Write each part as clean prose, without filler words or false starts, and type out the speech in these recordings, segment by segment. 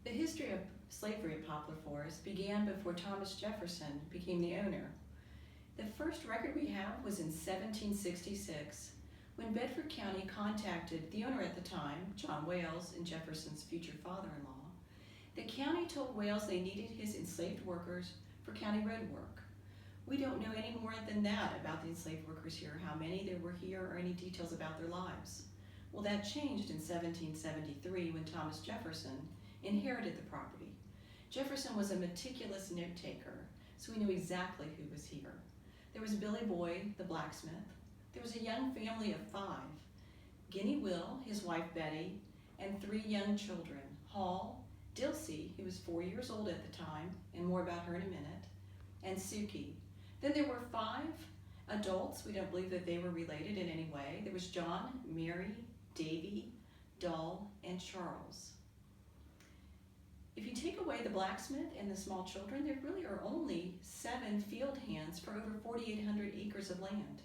The history of slavery at Poplar Forest began before Thomas Jefferson became the owner. The first record we have was in 1766, when Bedford County contacted the owner at the time, John Wales, and Jefferson's future father-in-law. The county told Wales they needed his enslaved workers for county road work. We don't know any more than that about the enslaved workers here, how many there were here, or any details about their lives. Well, that changed in 1773 when Thomas Jefferson inherited the property. Jefferson was a meticulous note-taker, so we knew exactly who was here. There was Billy Boyd, the blacksmith. There was a young family of 5, Guinea Will, his wife Betty, and 3 young children, Hall, Dilsey, who was 4 years old at the time, and more about her in a minute, and Suki. Then there were 5 adults. We don't believe that they were related in any way. There was John, Mary, Davy, Doll, and Charles. If you take away the blacksmith and the small children, there really are only 7 field hands for over 4,800 acres of land.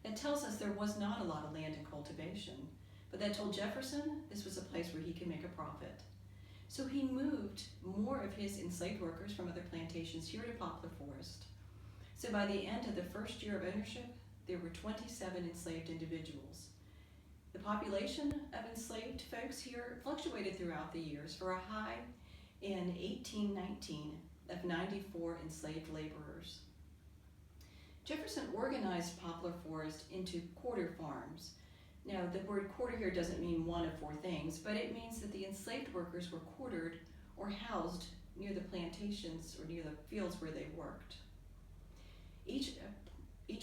That tells us there was not a lot of land in cultivation, but that told Jefferson this was a place where he could make a profit. So he moved more of his enslaved workers from other plantations here to Poplar Forest. So by the end of the first year of ownership, there were 27 enslaved individuals. The population of enslaved folks here fluctuated throughout the years for a high in 1819 of 94 enslaved laborers. Jefferson organized Poplar Forest into quarter farms. Now, the word quarter here doesn't mean one of 4 things, but it means that the enslaved workers were quartered or housed near the plantations or near the fields where they worked. Each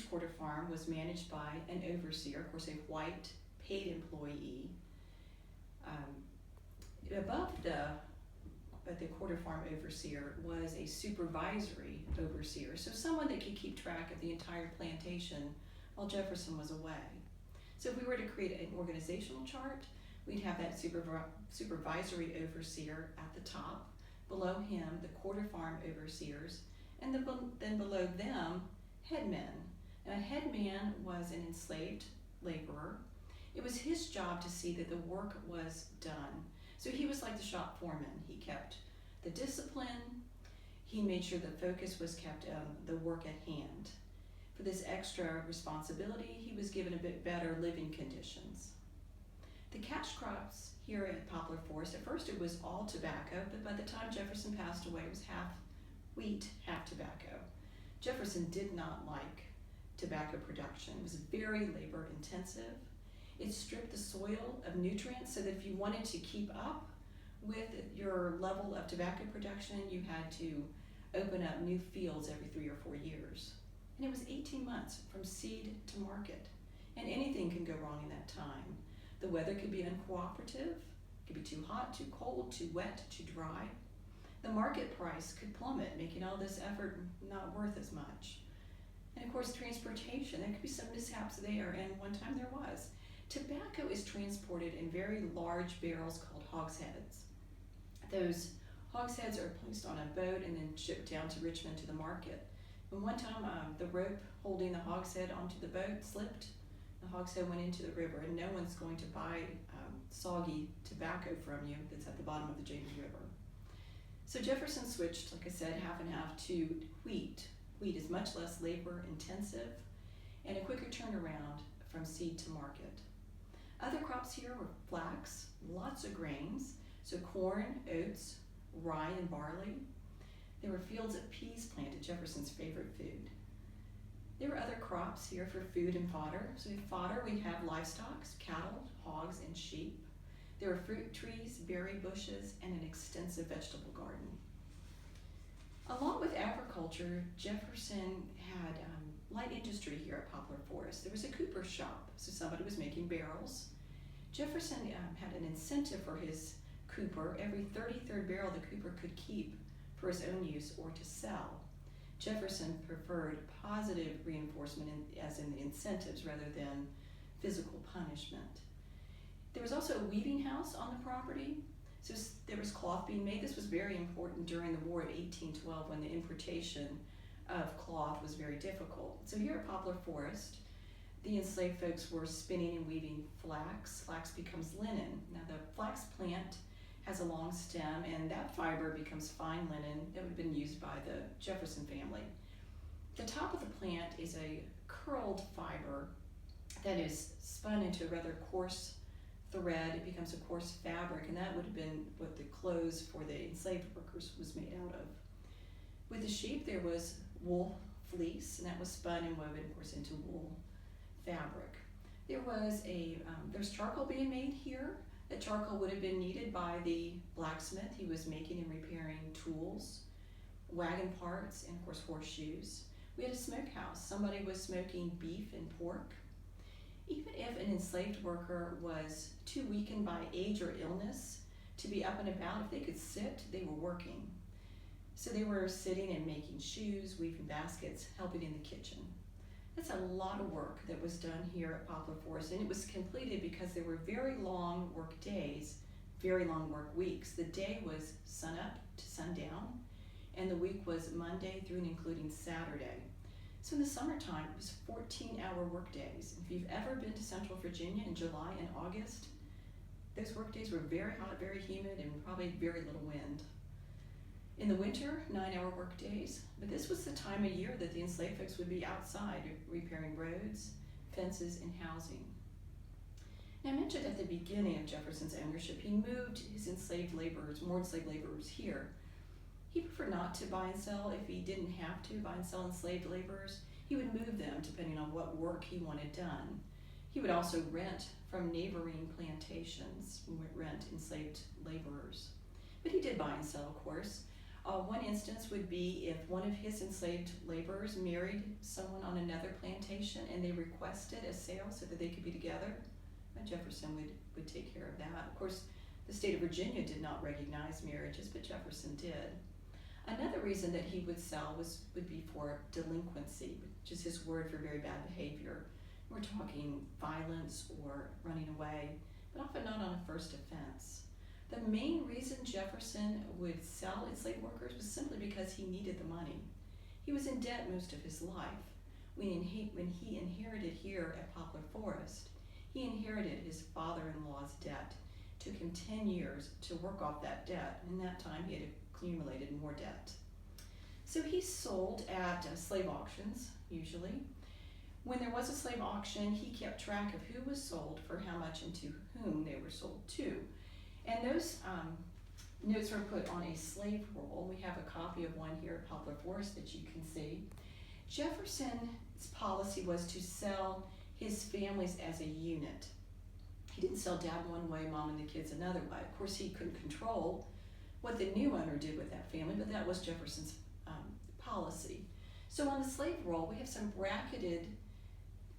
quarter farm was managed by an overseer, of course a white paid employee. Above the quarter farm overseer was a supervisory overseer, so someone that could keep track of the entire plantation while Jefferson was away. So if we were to create an organizational chart, we'd have that supervisory overseer at the top, below him the quarter farm overseers, and then below them headmen. And a headman was an enslaved laborer. It was his job to see that the work was done. So he was like the shop foreman. He kept the discipline. He made sure the focus was kept on the work at hand. For this extra responsibility, he was given a bit better living conditions. The cash crops here at Poplar Forest, at first it was all tobacco, but by the time Jefferson passed away, it was half wheat, half tobacco. Jefferson did not like tobacco production. It was very labor intensive. It stripped the soil of nutrients so that if you wanted to keep up with your level of tobacco production, you had to open up new fields every 3 or 4 years. And it was 18 months from seed to market. And anything can go wrong in that time. The weather could be uncooperative, it could be too hot, too cold, too wet, too dry. The market price could plummet, making all this effort not worth as much. And of course, transportation, there could be some mishaps there, and one time there was. Tobacco is transported in very large barrels called hogsheads. Those hogsheads are placed on a boat and then shipped down to Richmond to the market. And one time, the rope holding the hogshead onto the boat slipped. The hogshead went into the river, and no one's going to buy soggy tobacco from you that's at the bottom of the James River. So Jefferson switched, like I said, half and half to wheat. Wheat is much less labor intensive and a quicker turnaround from seed to market. Other crops here were flax, lots of grains, so corn, oats, rye, and barley. There were fields of peas planted, Jefferson's favorite food. There were other crops here for food and fodder. So in fodder, we have livestock, cattle, hogs, and sheep. There were fruit trees, berry bushes, and an extensive vegetable garden. Along with agriculture, Jefferson had light industry here at Poplar Forest. There was a cooper's shop, so somebody was making barrels. Jefferson had an incentive for his cooper. Every 33rd barrel the cooper could keep for his own use or to sell. Jefferson preferred positive reinforcement as in incentives rather than physical punishment. There was also a weaving house on the property. So there was cloth being made. This was very important during the War of 1812 when the importation of cloth was very difficult. So here at Poplar Forest, the enslaved folks were spinning and weaving flax. Flax becomes linen. Now the flax plant has a long stem, and that fiber becomes fine linen that would have been used by the Jefferson family. The top of the plant is a curled fiber that is spun into a rather coarse thread. It becomes a coarse fabric, and that would have been what the clothes for the enslaved workers was made out of. With the sheep, there was wool fleece, and that was spun and woven, of course, into wool fabric. There's charcoal being made here. That charcoal would have been needed by the blacksmith. He was making and repairing tools, wagon parts, and of course horseshoes. We had a smokehouse. Somebody was smoking beef and pork. Even if an enslaved worker was too weakened by age or illness to be up and about, if they could sit, they were working. So they were sitting and making shoes, weaving baskets, helping in the kitchen. That's a lot of work that was done here at Poplar Forest, and it was completed because there were very long work days, very long work weeks. The day was sun up to sundown, and the week was Monday through and including Saturday. So in the summertime, it was 14-hour work days. If you've ever been to Central Virginia in July and August, those work days were very hot, very humid, and probably very little wind. In the winter, 9-hour work days, but this was the time of year that the enslaved folks would be outside repairing roads, fences, and housing. Now, I mentioned at the beginning of Jefferson's ownership, he moved his more enslaved laborers here. He preferred not to buy and sell if he didn't have to buy and sell enslaved laborers. He would move them depending on what work he wanted done. He would also rent from neighboring plantations, rent enslaved laborers. But he did buy and sell, of course. One instance would be if one of his enslaved laborers married someone on another plantation and they requested a sale so that they could be together. Jefferson would take care of that. Of course, the state of Virginia did not recognize marriages, but Jefferson did. Another reason that he would sell would be for delinquency, which is his word for very bad behavior. We're talking violence or running away, but often not on a first offense. The main reason Jefferson would sell enslaved workers was simply because he needed the money. He was in debt most of his life. When he inherited here at Poplar Forest, he inherited his father-in-law's debt. It took him 10 years to work off that debt. In that time, he had accumulated more debt. So he sold at slave auctions, usually. When there was a slave auction, he kept track of who was sold for how much and to whom they were sold to. And those notes are put on a slave roll. We have a copy of one here at Poplar Forest that you can see. Jefferson's policy was to sell his families as a unit. He didn't sell dad one way, mom and the kids another way. Of course, he couldn't control what the new owner did with that family, but that was Jefferson's policy. So on the slave roll, we have some bracketed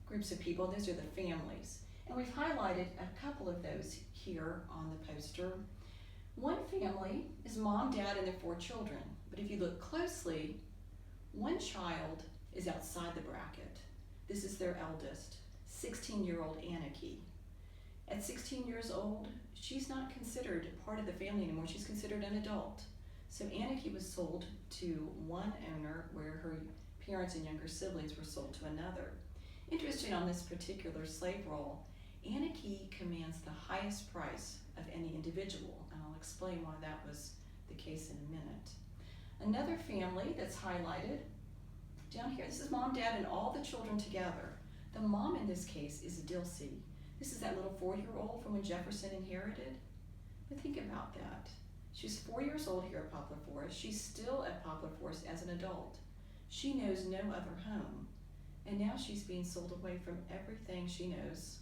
groups of people. Those are the families. And we've highlighted a couple of those here on the poster. One family is mom, dad, and their 4 children. But if you look closely, one child is outside the bracket. This is their eldest, 16-year-old Anarchy. At 16 years old, she's not considered part of the family anymore. She's considered an adult. So Anarchy was sold to one owner where her parents and younger siblings were sold to another. Interesting on this particular slave roll, Anarchy commands the highest price of any individual, and I'll explain why that was the case in a minute. Another family that's highlighted down here, this is mom, dad, and all the children together. The mom in this case is Dilsey. This is that little 4-year-old from when Jefferson inherited. But think about that. She's 4 years old here at Poplar Forest. She's still at Poplar Forest as an adult. She knows no other home. And now she's being sold away from everything she knows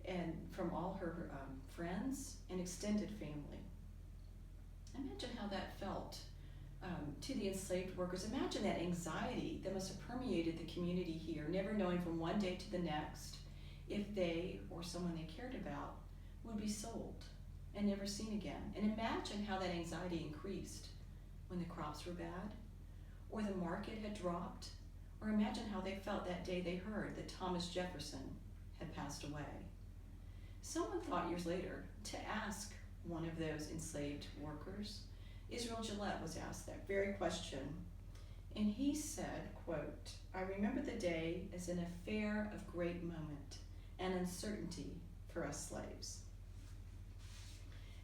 and from all her friends and extended family. Imagine how that felt to the enslaved workers. Imagine that anxiety that must have permeated the community here, never knowing from one day to the next if they or someone they cared about would be sold and never seen again. And imagine how that anxiety increased when the crops were bad or the market had dropped, or imagine how they felt that day they heard that Thomas Jefferson had passed away. Someone thought years later to ask one of those enslaved workers. Israel Gillette was asked that very question, and he said, quote, "I remember the day as an affair of great moment and uncertainty for us slaves."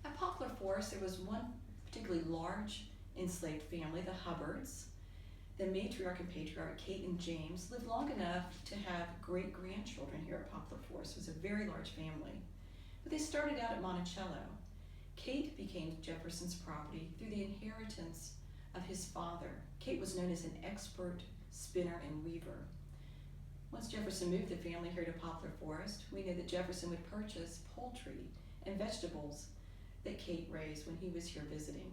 At Poplar Forest, there was one particularly large enslaved family, the Hubbards. The matriarch and patriarch, Kate and James, lived long enough to have great-grandchildren here at Poplar Forest. It was a very large family. But they started out at Monticello. Kate became Jefferson's property through the inheritance of his father. Kate was known as an expert spinner and weaver. Once Jefferson moved the family here to Poplar Forest, we know that Jefferson would purchase poultry and vegetables that Kate raised when he was here visiting.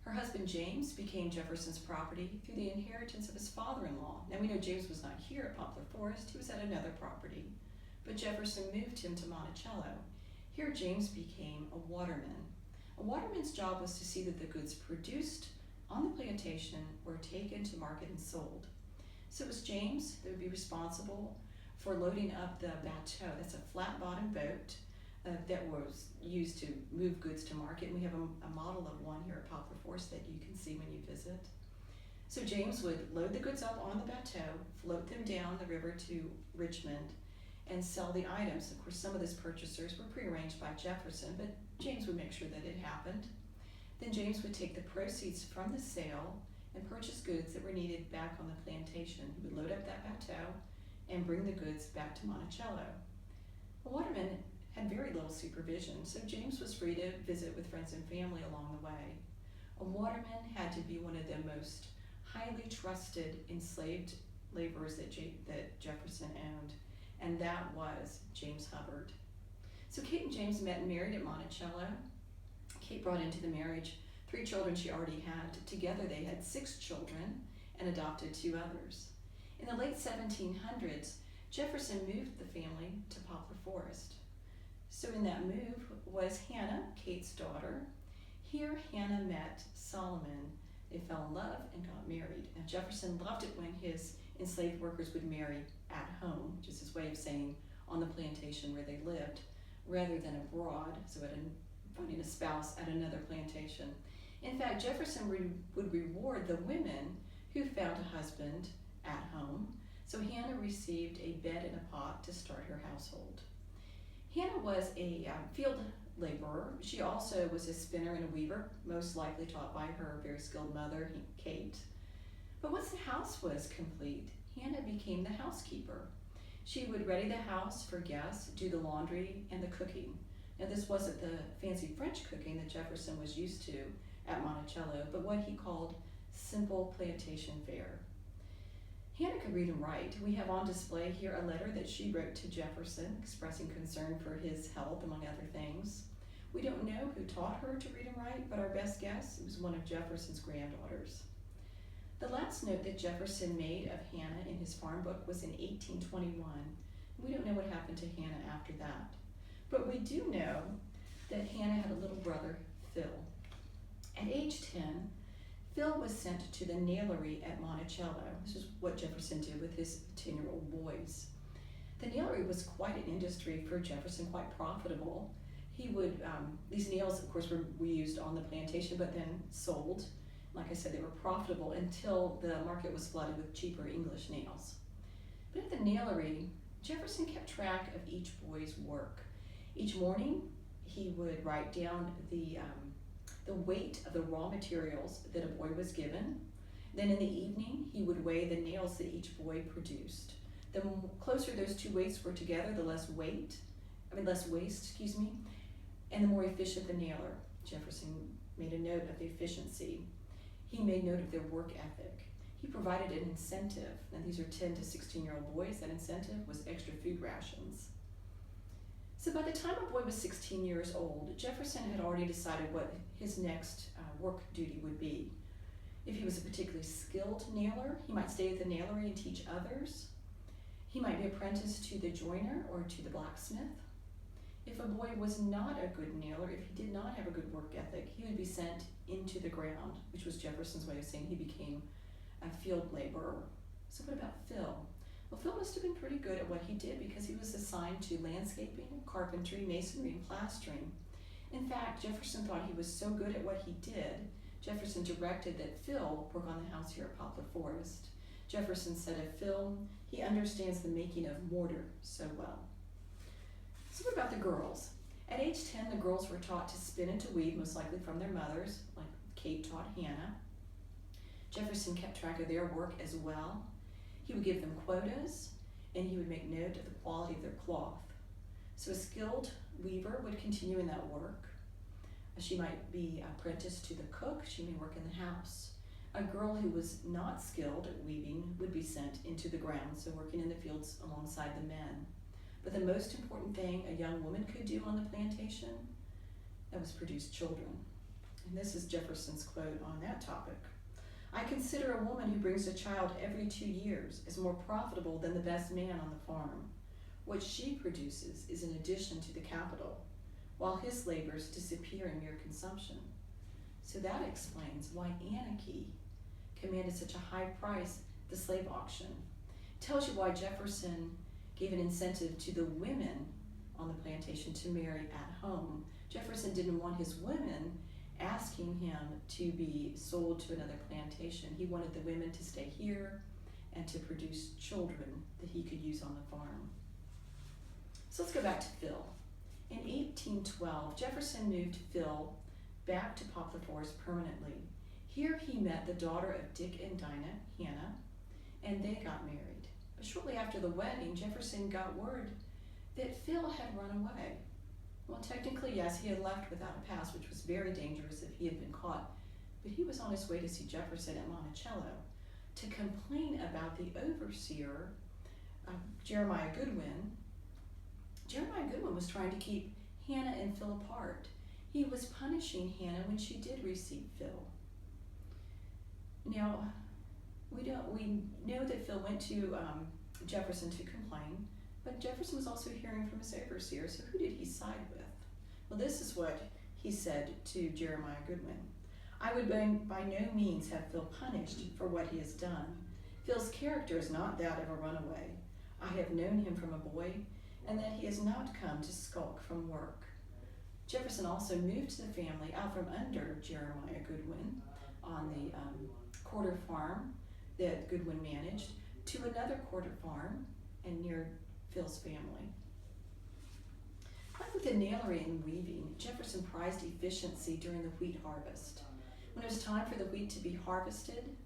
Her husband James became Jefferson's property through the inheritance of his father-in-law. Now we know James was not here at Poplar Forest, he was at another property, but Jefferson moved him to Monticello. Here James became a waterman. A waterman's job was to see that the goods produced on the plantation were taken to market and sold. So it was James that would be responsible for loading up the bateau. That's a flat-bottomed boat that was used to move goods to market. And we have a model of one here at Poplar Forest that you can see when you visit. So James would load the goods up on the bateau, float them down the river to Richmond, and sell the items. Of course, some of those purchasers were prearranged by Jefferson, but James would make sure that it happened. Then James would take the proceeds from the sale and purchase goods that were needed back on the plantation. He would load up that bateau and bring the goods back to Monticello. A waterman had very little supervision, so James was free to visit with friends and family along the way. A waterman had to be one of the most highly trusted enslaved laborers that Jefferson owned, and that was James Hubbard. So Kate and James met and married at Monticello. Kate brought into the marriage 3 children she already had. Together they had 6 children and adopted 2 others. In the late 1700s, Jefferson moved the family to Poplar Forest. So in that move was Hannah, Kate's daughter. Here Hannah met Solomon. They fell in love and got married. Now Jefferson loved it when his enslaved workers would marry at home, which is his way of saying on the plantation where they lived, rather than abroad, so finding a spouse at another plantation. In fact, Jefferson would reward the women who found a husband at home, so Hannah received a bed and a pot to start her household. Hannah was a field laborer. She also was a spinner and a weaver, most likely taught by her very skilled mother, Kate. But once the house was complete, Hannah became the housekeeper. She would ready the house for guests, do the laundry, and the cooking. Now this wasn't the fancy French cooking that Jefferson was used to at Monticello, but what he called simple plantation fare. Hannah could read and write. We have on display here a letter that she wrote to Jefferson expressing concern for his health, among other things. We don't know who taught her to read and write, but our best guess, it was one of Jefferson's granddaughters. The last note that Jefferson made of Hannah in his farm book was in 1821. We don't know what happened to Hannah after that. But we do know that Hannah had a little brother, Phil. At age 10, Phil was sent to the nailery at Monticello. This is what Jefferson did with his 10-year-old boys. The nailery was quite an industry for Jefferson, quite profitable. He would, these nails, of course, were used on the plantation, but then sold. Like I said, they were profitable until the market was flooded with cheaper English nails. But at the nailery, Jefferson kept track of each boy's work. Each morning, he would write down the weight of the raw materials that a boy was given. Then in the evening, he would weigh the nails that each boy produced. The closer those 2 weights were together, the less waste, and the more efficient the nailer. Jefferson made a note of the efficiency. He made note of their work ethic. He provided an incentive. Now these are 10 to 16-year-old boys. That incentive was extra food rations. So by the time a boy was 16 years old, Jefferson had already decided what his next work duty would be. If he was a particularly skilled nailer, he might stay at the nailery and teach others. He might be apprenticed to the joiner or to the blacksmith. If a boy was not a good nailer, if he did not have a good work ethic, he would be sent into the ground, which was Jefferson's way of saying he became a field laborer. So what about Phil? Well, Phil must have been pretty good at what he did because he was assigned to landscaping, carpentry, masonry, and plastering. In fact, Jefferson thought he was so good at what he did, Jefferson directed that Phil work on the house here at Poplar Forest. Jefferson said of Phil, he understands the making of mortar so well. So what about the girls? At age 10, the girls were taught to spin and to weave, most likely from their mothers, like Kate taught Hannah. Jefferson kept track of their work as well. He would give them quotas, and he would make note of the quality of their cloth. So a skilled weaver would continue in that work. She might be apprenticed to the cook. She may work in the house. A girl who was not skilled at weaving would be sent into the ground, so working in the fields alongside the men. But the most important thing a young woman could do on the plantation, that was produce children. And this is Jefferson's quote on that topic. "I consider a woman who brings a child every 2 years as more profitable than the best man on the farm. What she produces is an addition to the capital, while his labors disappear in mere consumption." So that explains why anarchy commanded such a high price at the slave auction. It tells you why Jefferson gave an incentive to the women on the plantation to marry at home. Jefferson didn't want his women asking him to be sold to another plantation. He wanted the women to stay here and to produce children that he could use on the farm. So let's go back to Phil. In 1812, Jefferson moved Phil back to Poplar Forest permanently. Here he met the daughter of Dick and Dinah, Hannah, and they got married. But shortly after the wedding, Jefferson got word that Phil had run away. Well, technically, yes, he had left without a pass, which was very dangerous if he had been caught. But he was on his way to see Jefferson at Monticello to complain about the overseer, Jeremiah Goodwin. Jeremiah Goodwin was trying to keep Hannah and Phil apart. He was punishing Hannah when she did receive Phil. Now, we know that Phil went to Jefferson to complain, but Jefferson was also hearing from his overseer, so who did he side with? Well, this is what he said to Jeremiah Goodwin. "I would by no means have Phil punished for what he has done. Phil's character is not that of a runaway. I have known him from a boy, and that he has not come to skulk from work." Jefferson also moved the family out from under Jeremiah Goodwin on the quarter farm that Goodwin managed to another quarter farm and near Phil's family. Like with the nailery and weaving, Jefferson prized efficiency during the wheat harvest. When it was time for the wheat to be harvested,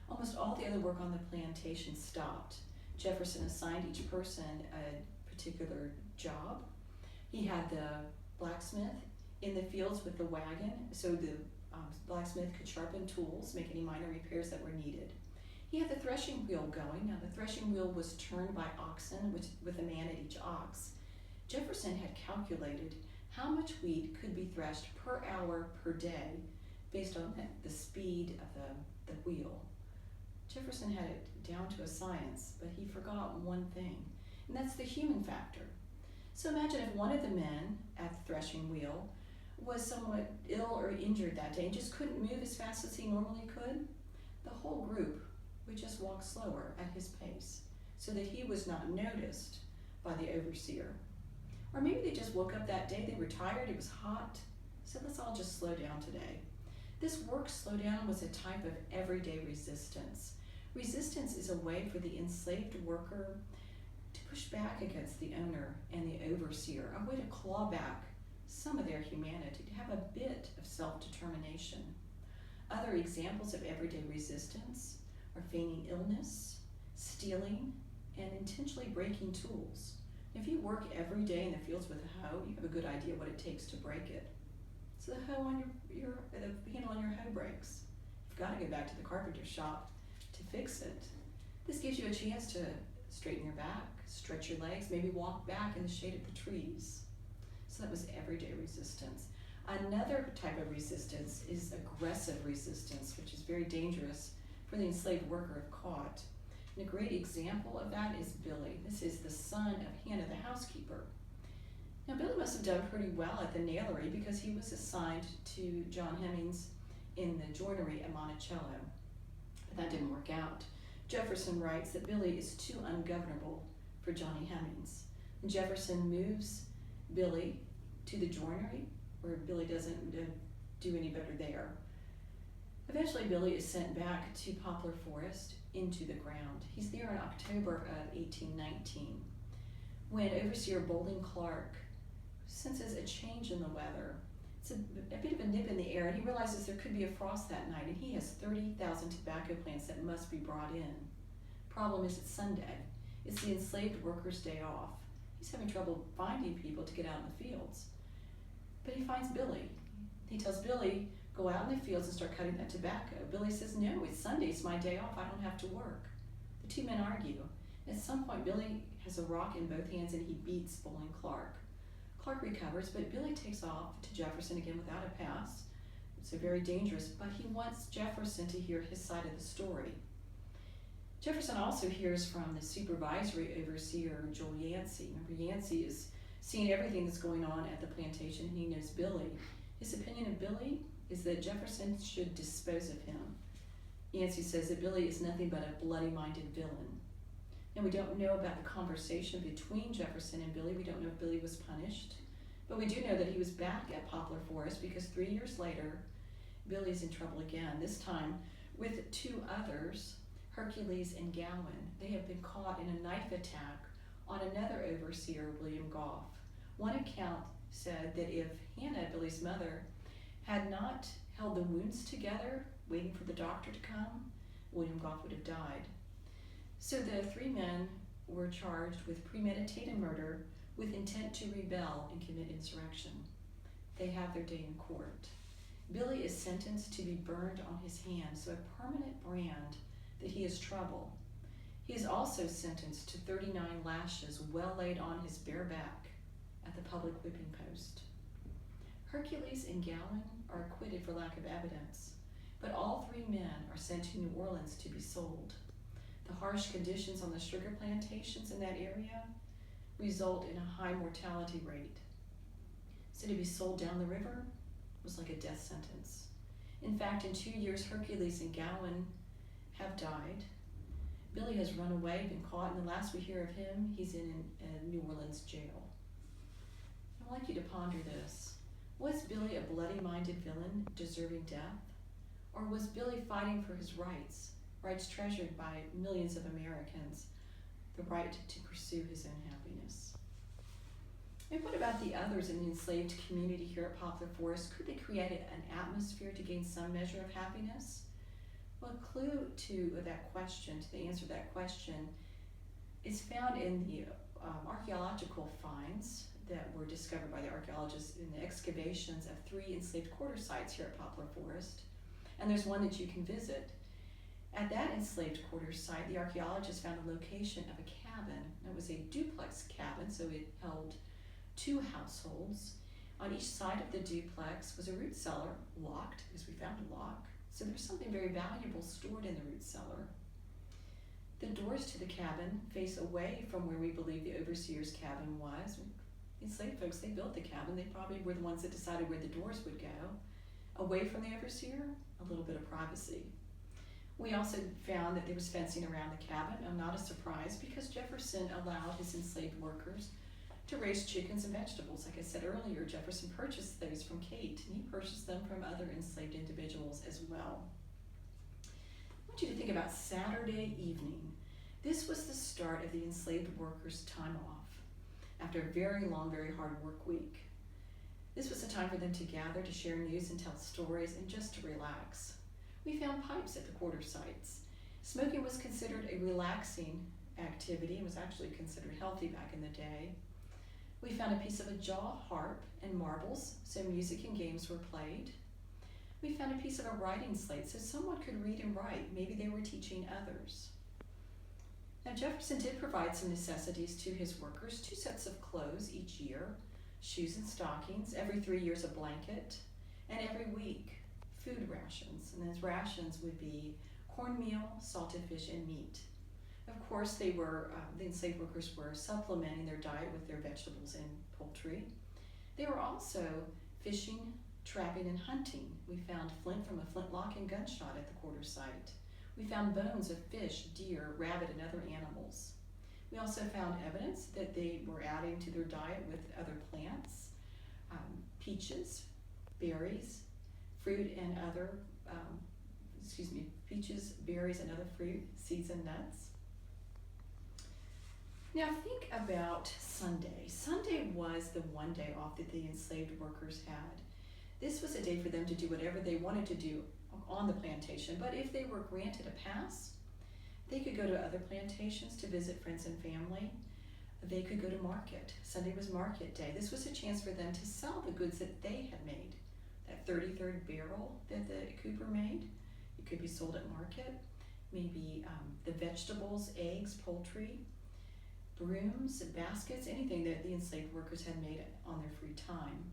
almost all the other work on the plantation stopped. Jefferson assigned each person a particular job. He had the blacksmith in the fields with the wagon, so the blacksmith could sharpen tools, make any minor repairs that were needed. He had the threshing wheel going. Now, the threshing wheel was turned by oxen with a man at each ox. Jefferson had calculated how much wheat could be threshed per hour per day based on the speed of the wheel. Jefferson had it down to a science, but he forgot one thing, and that's the human factor. So imagine if one of the men at the threshing wheel was somewhat ill or injured that day and just couldn't move as fast as he normally could. The whole group would just walk slower at his pace so that he was not noticed by the overseer. Or maybe they just woke up that day, they were tired, it was hot, so let's all just slow down today. This work slowdown was a type of everyday resistance. Resistance is a way for the enslaved worker to push back against the owner and the overseer, a way to claw back some of their humanity, to have a bit of self-determination. Other examples of everyday resistance are feigning illness, stealing, and intentionally breaking tools. If you work every day in the fields with a hoe, you have a good idea what it takes to break it. So the hoe on the handle on your hoe breaks. You've got to go back to the carpenter shop to fix it. This gives you a chance to straighten your back, stretch your legs, maybe walk back in the shade of the trees. So that was everyday resistance. Another type of resistance is aggressive resistance, which is very dangerous for the enslaved worker if caught. And a great example of that is Billy. This is the son of Hannah, the housekeeper. Now, Billy must have done pretty well at the nailery because he was assigned to John Hemmings in the joinery at Monticello. But that didn't work out. Jefferson writes that Billy is too ungovernable for Johnny Hemmings. And Jefferson moves Billy to the joinery, where Billy doesn't do any better there. Eventually, Billy is sent back to Poplar Forest into the ground. He's there in October of 1819, when Overseer Bowling Clark senses a change in the weather. It's a bit of a nip in the air, and he realizes there could be a frost that night, and he has 30,000 tobacco plants that must be brought in. Problem is, it's Sunday. It's the enslaved workers' day off. He's having trouble finding people to get out in the fields. But he finds Billy. He tells Billy, go out in the fields and start cutting that tobacco. Billy says, no, it's Sunday, it's my day off, I don't have to work. The two men argue. At some point, Billy has a rock in both hands and he beats Bowling Clark. Clark recovers, but Billy takes off to Jefferson again without a pass. It's very dangerous, but he wants Jefferson to hear his side of the story. Jefferson also hears from the supervisory overseer, Joel Yancey. Remember, Yancey is seeing everything that's going on at the plantation, and he knows Billy. His opinion of Billy is that Jefferson should dispose of him. Yancey says that Billy is nothing but a bloody-minded villain. And we don't know about the conversation between Jefferson and Billy. We don't know if Billy was punished. But we do know that he was back at Poplar Forest because 3 years later, Billy's in trouble again, this time with two others, Hercules and Gowan. They have been caught in a knife attack on another overseer, William Goff. One account said that if Hannah, Billy's mother, had not held the wounds together, waiting for the doctor to come, William Goff would have died. So the three men were charged with premeditated murder with intent to rebel and commit insurrection. They have their day in court. Billy is sentenced to be burned on his hand, so a permanent brand that he is trouble. He is also sentenced to 39 lashes well laid on his bare back at the public whipping post. Hercules and Gowan are acquitted for lack of evidence, but all three men are sent to New Orleans to be sold. The harsh conditions on the sugar plantations in that area result in a high mortality rate. So to be sold down the river was like a death sentence. In fact, in 2 years, Hercules and Gowan have died. Billy has run away, been caught, and the last we hear of him, he's in a New Orleans jail. I'd like you to ponder this. Was Billy a bloody-minded villain deserving death? Or was Billy fighting for his rights treasured by millions of Americans, the right to pursue his own happiness? And what about the others in the enslaved community here at Poplar Forest? Could they create an atmosphere to gain some measure of happiness? Well, a clue to that question, to the answer to that question, is found in the archaeological finds that were discovered by the archaeologists in the excavations of 3 enslaved quarter sites here at Poplar Forest. And there's one that you can visit. At that enslaved quarter site, the archaeologists found a location of a cabin. It was a duplex cabin, so it held 2 households. On each side of the duplex was a root cellar, locked, because we found a lock. So there was something very valuable stored in the root cellar. The doors to the cabin face away from where we believe the overseer's cabin was. Enslaved folks, they built the cabin. They probably were the ones that decided where the doors would go. Away from the overseer, a little bit of privacy. We also found that there was fencing around the cabin. Not a surprise, because Jefferson allowed his enslaved workers to raise chickens and vegetables. Like I said earlier, Jefferson purchased those from Kate, and he purchased them from other enslaved individuals as well. I want you to think about Saturday evening. This was the start of the enslaved workers' time off after a very long, very hard work week. This was a time for them to gather, to share news and tell stories, and just to relax. We found pipes at the quarter sites. Smoking was considered a relaxing activity. It was actually considered healthy back in the day. We found a piece of a jaw harp and marbles, so music and games were played. We found a piece of a writing slate, so someone could read and write. Maybe they were teaching others. Now, Jefferson did provide some necessities to his workers, 2 sets of clothes each year, shoes and stockings, every 3 years a blanket, and every week food rations. And those rations would be cornmeal, salted fish, and meat. Of course, the enslaved workers were supplementing their diet with their vegetables and poultry. They were also fishing, trapping, and hunting. We found flint from a flintlock and gunshot at the quarter site. We found bones of fish, deer, rabbit, and other animals. We also found evidence that they were adding to their diet with other plants, peaches, berries, fruit and other, peaches, berries, and other fruit, seeds, and nuts. Now think about Sunday. Sunday was the one day off that the enslaved workers had. This was a day for them to do whatever they wanted to do on the plantation, but if they were granted a pass, they could go to other plantations to visit friends and family. They could go to market. Sunday was market day. This was a chance for them to sell the goods that they had made. That 33rd barrel that the cooper made, it could be sold at market. Maybe the vegetables, eggs, poultry, brooms, baskets, anything that the enslaved workers had made on their free time.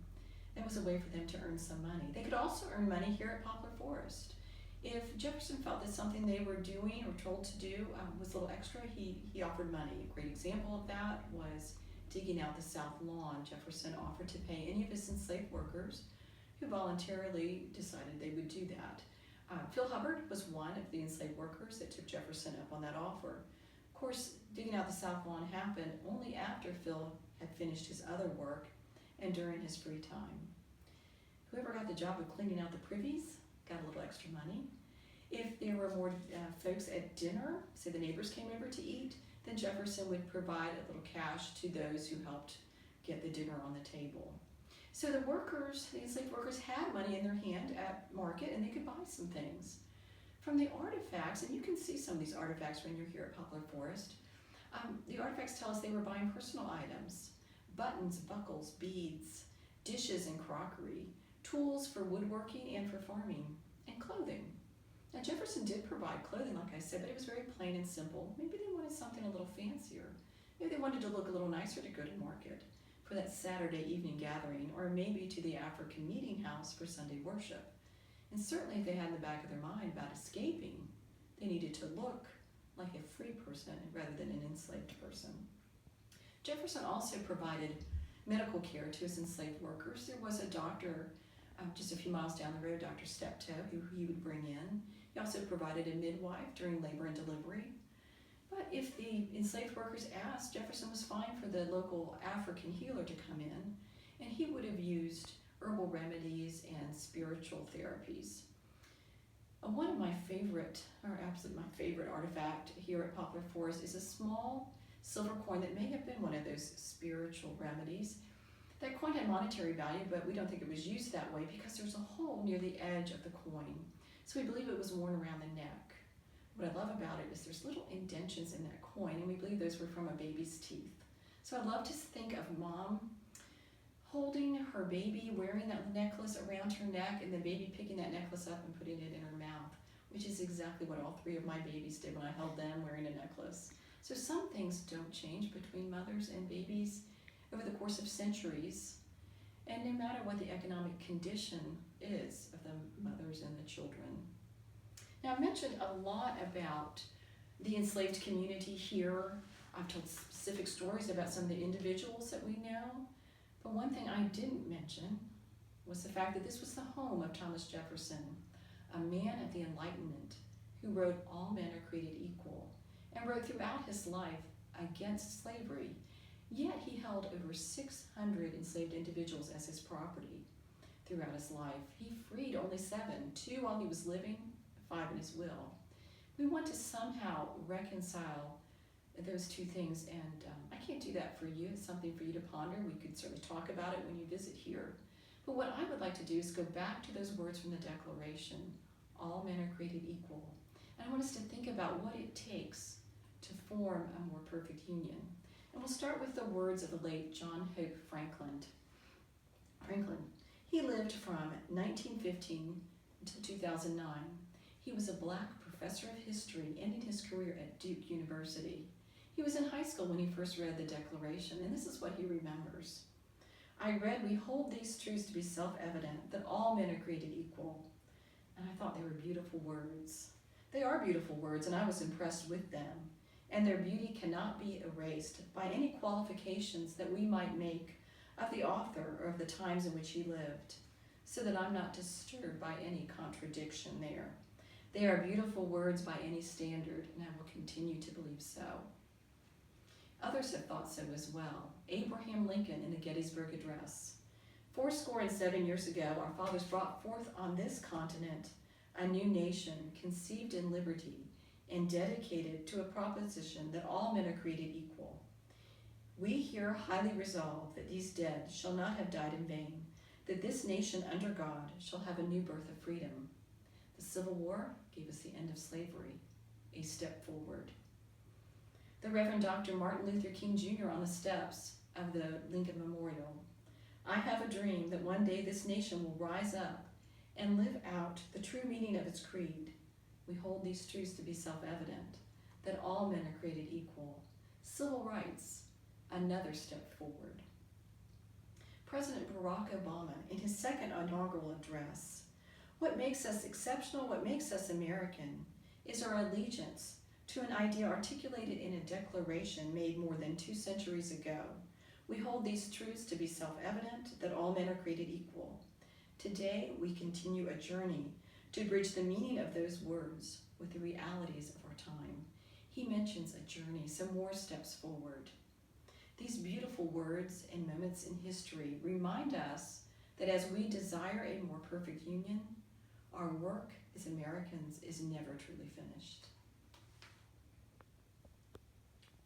That was a way for them to earn some money. They could also earn money here at Poplar Forest. If Jefferson felt that something they were doing or told to do was a little extra, he offered money. A great example of that was digging out the south lawn. Jefferson offered to pay any of his enslaved workers who voluntarily decided they would do that. Phil Hubbard was one of the enslaved workers that took Jefferson up on that offer. Of course, digging out the south lawn happened only after Phil had finished his other work and during his free time. Whoever got the job of cleaning out the privies got a little extra money. If there were more folks at dinner, say the neighbors came over to eat, then Jefferson would provide a little cash to those who helped get the dinner on the table. So the enslaved workers had money in their hand at market and they could buy some things. From the artifacts, and you can see some of these artifacts when you're here at Poplar Forest, the artifacts tell us they were buying personal items, buttons, buckles, beads, dishes and crockery, tools for woodworking and for farming, and clothing. Now Jefferson did provide clothing, like I said, but it was very plain and simple. Maybe they wanted something a little fancier. Maybe they wanted to look a little nicer to go to market for that Saturday evening gathering, or maybe to the African meeting house for Sunday worship. And certainly if they had in the back of their mind about escaping, they needed to look like a free person rather than an enslaved person. Jefferson also provided medical care to his enslaved workers. There was a doctor just a few miles down the road, Dr. Steptoe, who he would bring in. He also provided a midwife during labor and delivery. But if the enslaved workers asked, Jefferson was fine for the local African healer to come in, and he would have used herbal remedies and spiritual therapies. One of my favorite, or absolutely my favorite artifact here at Poplar Forest is a small silver coin that may have been one of those spiritual remedies. That coin had monetary value, but we don't think it was used that way because there's a hole near the edge of the coin. So we believe it was worn around the neck. What I love about it is there's little indentions in that coin, and we believe those were from a baby's teeth. So I love to think of mom holding her baby, wearing that necklace around her neck, and the baby picking that necklace up and putting it in her mouth, which is exactly what all three of my babies did when I held them wearing a necklace. So some things don't change between mothers and babies over the course of centuries, and no matter what the economic condition is of the mothers and the children. Now, I mentioned a lot about the enslaved community here. I've told specific stories about some of the individuals that we know, but one thing I didn't mention was the fact that this was the home of Thomas Jefferson, a man of the Enlightenment who wrote all men are created equal, and wrote throughout his life against slavery. Yet he held over 600 enslaved individuals as his property throughout his life. He freed only 7, 2 while he was living, 5 in his will. We want to somehow reconcile those two things, and I can't do that for you. It's something for you to ponder. We could certainly talk about it when you visit here. But what I would like to do is go back to those words from the Declaration, all men are created equal. And I want us to think about what it takes to form a more perfect union. And we'll start with the words of the late John Hope Franklin. He lived from 1915 until 2009. He was a black professor of history, ending his career at Duke University. He was in high school when he first read the Declaration, and this is what he remembers. I read, we hold these truths to be self-evident, that all men are created equal. And I thought they were beautiful words. They are beautiful words, and I was impressed with them. And their beauty cannot be erased by any qualifications that we might make of the author or of the times in which he lived, so that I'm not disturbed by any contradiction there. They are beautiful words by any standard, and I will continue to believe so. Others have thought so as well. Abraham Lincoln in the Gettysburg Address. 77 years ago, our fathers brought forth on this continent a new nation conceived in liberty and dedicated to a proposition that all men are created equal. We here highly resolve that these dead shall not have died in vain, that this nation under God shall have a new birth of freedom. The Civil War gave us the end of slavery, a step forward. The Reverend Dr. Martin Luther King Jr. on the steps of the Lincoln Memorial. I have a dream that one day this nation will rise up and live out the true meaning of its creed. We hold these truths to be self-evident, that all men are created equal. Civil rights, another step forward. President Barack Obama, in his second inaugural address, what makes us exceptional, what makes us American, is our allegiance to an idea articulated in a declaration made more than 2 centuries ago. We hold these truths to be self-evident, that all men are created equal. Today, we continue a journey to bridge the meaning of those words with the realities of our time. He mentions a journey, some more steps forward. These beautiful words and moments in history remind us that as we desire a more perfect union, our work as Americans is never truly finished.